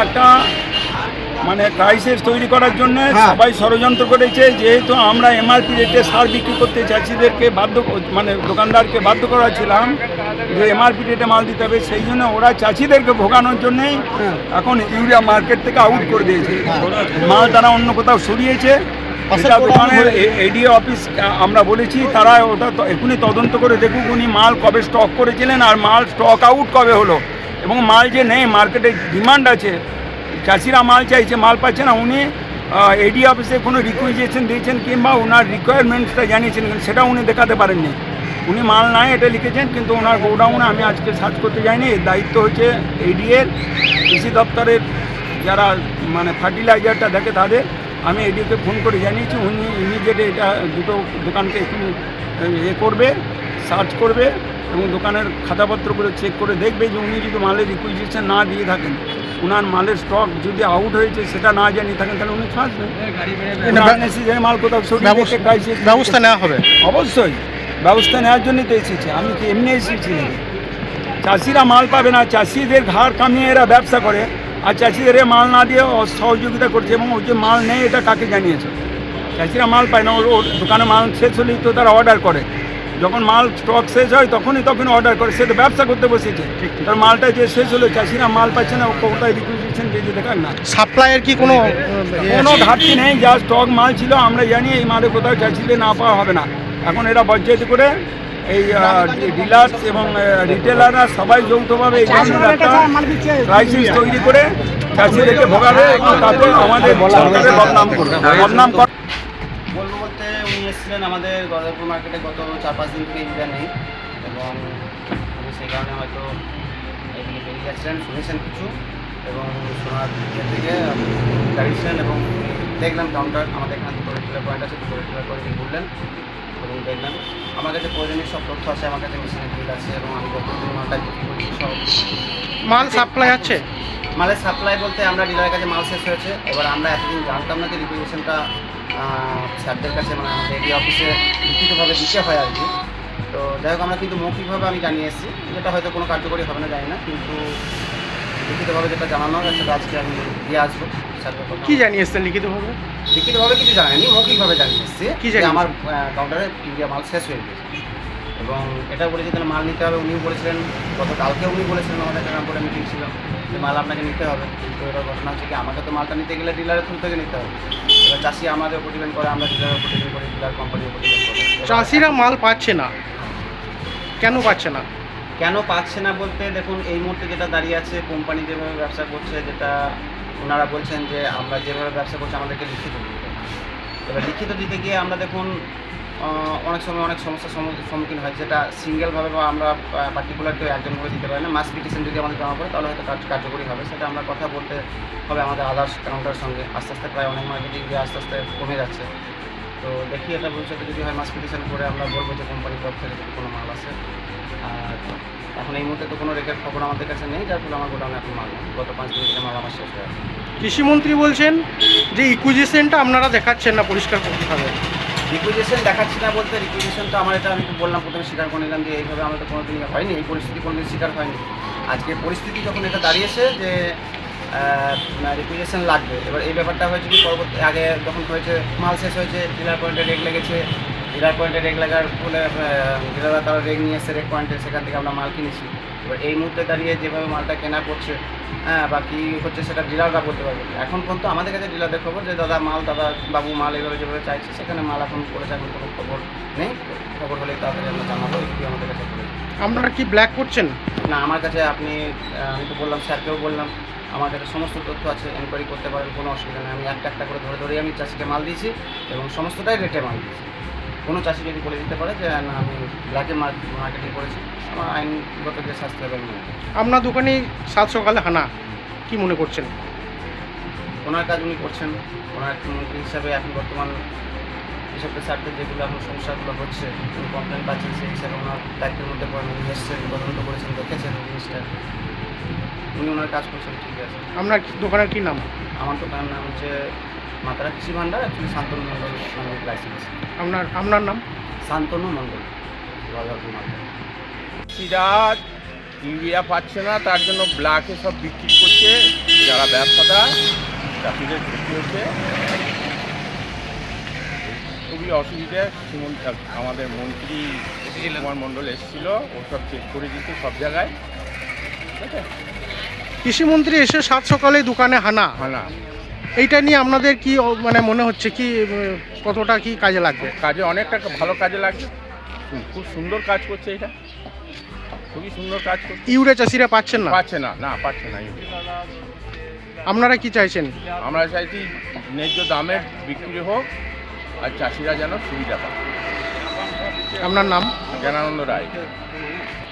একটা মানে ক্রাইসিস তৈরি করার জন্য সবাই ষড়যন্ত্র করেছে। যেহেতু আমরা এমআরপি রেটে সার বিক্রি করতে চাষিদেরকে মানে দোকানদারকে বাধ্য করাছিলাম যে এমআরপি রেটে মাল দিতে হবে, সেই জন্য ওরা চাষিদেরকে ভোগানোর জন্যই এখন ইউরিয়া মার্কেট থেকে আউট করে দিয়েছে। মাল তারা অন্য কোথাও সরিয়েছে। এটা দোকানের এডিও অফিস আমরা বলেছি, তারা ওটা এখনই তদন্ত করে দেখুক উনি মাল কবে স্টক করেছিলেন আর মাল স্টক আউট কবে হলো, এবং মাল যে নেই, মার্কেটে ডিমান্ড আছে, চাষিরা মাল চাইছে, মাল পাচ্ছে না। উনি এডি অফিসে কোনো রিকুইজিশন দিয়েছেন কিংবা ওনার রিকোয়ারমেন্টসটা জানিয়েছেন, সেটা উনি দেখাতে পারেননি। উনি মাল নাই এটা লিখেছেন, কিন্তু ওনার গোডাউনে আমি আজকে সার্চ করতে যাইনি। এর দায়িত্ব হচ্ছে এডিএর, কৃষি দপ্তরের যারা মানে ফার্টিলাইজারটা দেখে তাদের। আমি এডিওকে ফোন করে জানিয়েছি, উনি ইমিডিয়েট এটা দুটো দোকানকে এখানে করবে, সার্চ করবে এবং দোকানের খাতাপত্রগুলো চেক করে দেখবে যে উনি যদি মালের রিকুইজিশন না দিয়ে থাকেন, ওনার মালের স্টক যদি আউট হয়েছে সেটা না জানিয়ে থাকেন, তাহলে উনি ছাড়বেন। মাল কোথাও ব্যবস্থা নেওয়া হবে। অবশ্যই ব্যবস্থা নেওয়ার জন্যই তো এসেছে, আমি কি এমনি এসেছি? চাষিরা মাল পাবে না, চাষিদের ঘাড় কামিয়ে এরা ব্যবসা করে, আর চাষিদের মাল না দিয়ে সহযোগিতা করছে। এবং ওই যে মাল নেই এটা কাকে জানিয়েছে? চাষিরা মাল পায় না, ওর দোকানে মাল শেষ হলেই তো তারা অর্ডার করে, যখন মাল স্টক শেষ হয় তখনই অর্ডার করে। সে তো ব্যবসা করতে বসেছে, তার মালটা যে শেষ হলো, চাষিরা মাল পাচ্ছে না, কোথায় রিকুইজিশন দিয়েছে দেখান না। সাপ্লাইয়ের কি কোনো ঘাটতি নেই, যা স্টক মাল ছিল আমরা জানি এই মালে কোথাও চাষিদের না পাওয়া হবে না। এখন এরা বজ্জাইতে করে এই ডিলার্স এবং রিটেলাররা সবাই যৌথভাবে এই ক্রাইসিস তৈরি করে চাষিদেরকে ভোগাবে এবং তাতে আমাদের সরকারের বদনাম করবে। বলবো বলতে উনি এসেছিলেন আমাদের গদাপুর মার্কেটে গত 4-5 দিন থেকে ইউরিয়া নেই, এবং উনি সেই কারণে হয়তো এদিকে বেরিয়ে যাচ্ছিলেন, শুনেছেন কিছু, এবং শোনার দিকে থেকে দাঁড়িয়েছিলেন এবং দেখলাম কাউন্টার আমাদের এখানে দুটো রিটেলার পয়েন্ট আছে, দুটো রিটেলার পয়েন্টে ঘুরলেন এবং দেখলাম। আমার কাছে প্রয়োজনীয় সব তথ্য আছে, আমার কাছে মেশিনের বিল আছে, এবং আমি যতদিন মালটা বিক্রি করি সব মাল সাপ্লাই আছে। মালের সাপ্লাই বলতে আমরা ডিলারের কাছে মাল শেষ হয়েছে, এবার আমরা এতদিন জানতাম না যে রিকুইজিশনটা স্যারদের কাছে মানে আমাদের এডি অফিসে লিখিতভাবে দিতে হয় আর কি। তো যাই হোক, আমরা কিন্তু মৌখিকভাবে আমি জানিয়ে এসেছি, যেটা হয়তো কোনো কার্যকরী হবে না জানি না, কিন্তু লিখিতভাবে যেটা জানানো হবে সেটা আজকে আমি দিয়ে আসবো স্যারদের। কী জানিয়ে এসছেন লিখিতভাবে? লিখিতভাবে কিছু জানায়নি, মৌখিকভাবে জানিয়ে এসেছি কি যে আমার কাউন্টারে ইউরিয়া মাল শেষ হয়ে গেছে, এবং এটা বলেছি তাহলে মাল নিতে হবে। উনিও বলেছিলেন, গতকালকে উনি বলেছিলেন, আমাদের একটা রামপুরে মিটিং ছিল যে মাল আপনাকে নিতে হবে, কিন্তু এবার ঘটনা হচ্ছে কি আমাকে তো মালটা নিতে গেলে ডিলারের থ্রু থেকে নিতে হবে। এবার চাষি আমাদের উপর ডিপেন্ড করে, আমরা ডিলারের উপর ডিপেন্ড করি, ডিলার কোম্পানির উপর ডিপেন্ড করে। চাষিরা মাল পাচ্ছে না, কেন পাচ্ছে না? কেন পাচ্ছে না বলতে, দেখুন এই মুহূর্তে যেটা দাঁড়িয়ে আছে, কোম্পানি যেভাবে ব্যবসা করছে, যেটা ওনারা বলছেন যে আমরা যেভাবে ব্যবসা করছি আমাদেরকে লিখিত দিতে। এবার লিখিত দিতে গিয়ে আমরা দেখুন অনেক সময় অনেক সমস্যার সম্মুখীন হয়, যেটা সিঙ্গেলভাবে বা আমরা পার্টিকুলার কেউ একজনভাবে দিতে পারি না। মাস পিটিশন যদি আমাদের জমা পড়ে তাহলে হয়তো কার্যকরী হবে, সেটা আমরা কথা বলতে হবে আমাদের আদার্স কাউন্টারের সঙ্গে। আস্তে আস্তে প্রায় অনেক মার্কেটিং দিয়ে আস্তে আস্তে কমে যাচ্ছে। তো দেখি এটা ভবিষ্যতে যদি হয় মাস পিটিশন করে আমরা বলবো যে কোম্পানির তরফ থেকে যদি কোনো মাল আসে। আর এখন এই মুহূর্তে তো কোনো রেকের খবর আমাদের কাছে নেই, যার ফলে আমার গোডাউনে এখন মাল নেই। গত 5 দিন থেকে মাল আমার শেষ হয়ে আছে। কৃষিমন্ত্রী বলছেন যে ইকুইজিশনটা আপনারা দেখাচ্ছেন না পরিষ্কার করতে হবে। রিকুইজিশন দেখাচ্ছি না বলতে, রিকুইজিশন তো আমার এটা আমি তো বললাম, প্রথমে স্বীকার করে নিলাম যে এইভাবে আমরা তো কোনোদিনই হয়নি, এই পরিস্থিতি কোনোদিন স্বীকার হয়নি। আজকে পরিস্থিতি যখন এটা দাঁড়িয়েছে যে রিকুইজিশন লাগবে, এবার এই ব্যাপারটা হয়েছে কি পরবর্তী আগে যখন হয়েছে মাল শেষ হয়েছে, ডিলার পয়েন্টে রেগ লেগেছে, ডিলার পয়েন্টে রেগ লাগার ফলে ডিলাররা তারা রেগ নিয়ে এসে রেগ পয়েন্টে, সেখান থেকে আমরা মাল কিনেছি। এবার এই মুহূর্তে দাঁড়িয়ে যেভাবে মালটা কেনা পড়ছে, বা কী হচ্ছে সেটা ডিলাররা বলতে পারবে। এখন পর্যন্ত আমাদের কাছে ডিলারদের খবর যে দাদা বাবু মাল এভাবে যেভাবে চাইছে, সেখানে মাল এখন করেছে, এখন কোনো খবর নেই। খবর হলে তাড়াতাড়ি আমরা জানাবো, এগুলি আমাদের কাছে করে। আপনারা কি ব্ল্যাক করছেন? না, আমার কাছে আমি তো বললাম, স্যারকেও বললাম, আমার কাছে সমস্ত তথ্য আছে, এনকোয়ারি করতে পারেন, কোনো অসুবিধা নেই। আমি একটা একটা করে ধরে আমি চাষিকে মাল দিয়েছি এবং সমস্তটাই রেটে মাল দিয়েছি। কোনো চাষি যদি বলে দিতে পারে যে না আমি ব্ল্যাকে মার্কেটিং করেছি, আমার আইনগত যে শাস্তি হবে আমি মনে করি। আপনার দোকানে 7 সকালে হানা, কি মনে করছেন? ওনার কাজ উনি করছেন, ওনার মন্ত্রী হিসাবে এখন বর্তমান কৃষকদের স্বার্থে যেগুলো এখন সমস্যাগুলো হচ্ছে, উনি কমপ্লেন পাচ্ছেন, সেই হিসাবে ওনার দায়িত্বের মধ্যে পড়েন, উনি এসছেন, তদন্ত করেছেন, দেখেছেন জিনিসটা, উনি ওনার কাজ করছেন, ঠিক আছে। আপনার দোকানের কী নাম? আমার দোকানের নাম হচ্ছে মাতারা কৃষি ভাণ্ডার, অ্যাকচুয়ালি শান্তনু মণ্ডল নামে লাইসেন্স। আপনার নাম? শান্তনু মণ্ডল, গদাপুর মার্কেট। চাষিরা ইউরিয়া পাচ্ছে না, তার জন্য ব্ল্যাকে সব বিক্রি করছে। যারা যারা ব্যবসাদার চাষিদের ক্ষতি হচ্ছে, খুবই অসুবিধা। আমাদের মন্ত্রী কুমার মণ্ডল এসেছিল, ওসব চেক করে দিতে সব জায়গায়, ঠিক আছে। কৃষিমন্ত্রী এসে সাত সকালে দোকানে হানা, না এইটা নিয়ে আপনাদের কি মানে মনে হচ্ছে কি কতটা কি কাজে লাগবে? কাজে অনেকটা ভালো কাজে লাগছে, খুব সুন্দর কাজ করছে, এটা খুবই সুন্দর কাজ করছে। ইউরিয়া চাষিরা পাচ্ছেন না? পাচ্ছে না, না পাচ্ছে না। আপনারা কি চাইছেন? আমরা চাইছি ন্যায্য দামে বিক্রি হোক আর চাষিরা যেন সুবিধা পায়। আপনার নাম? জ্ঞানানন্দ রায়।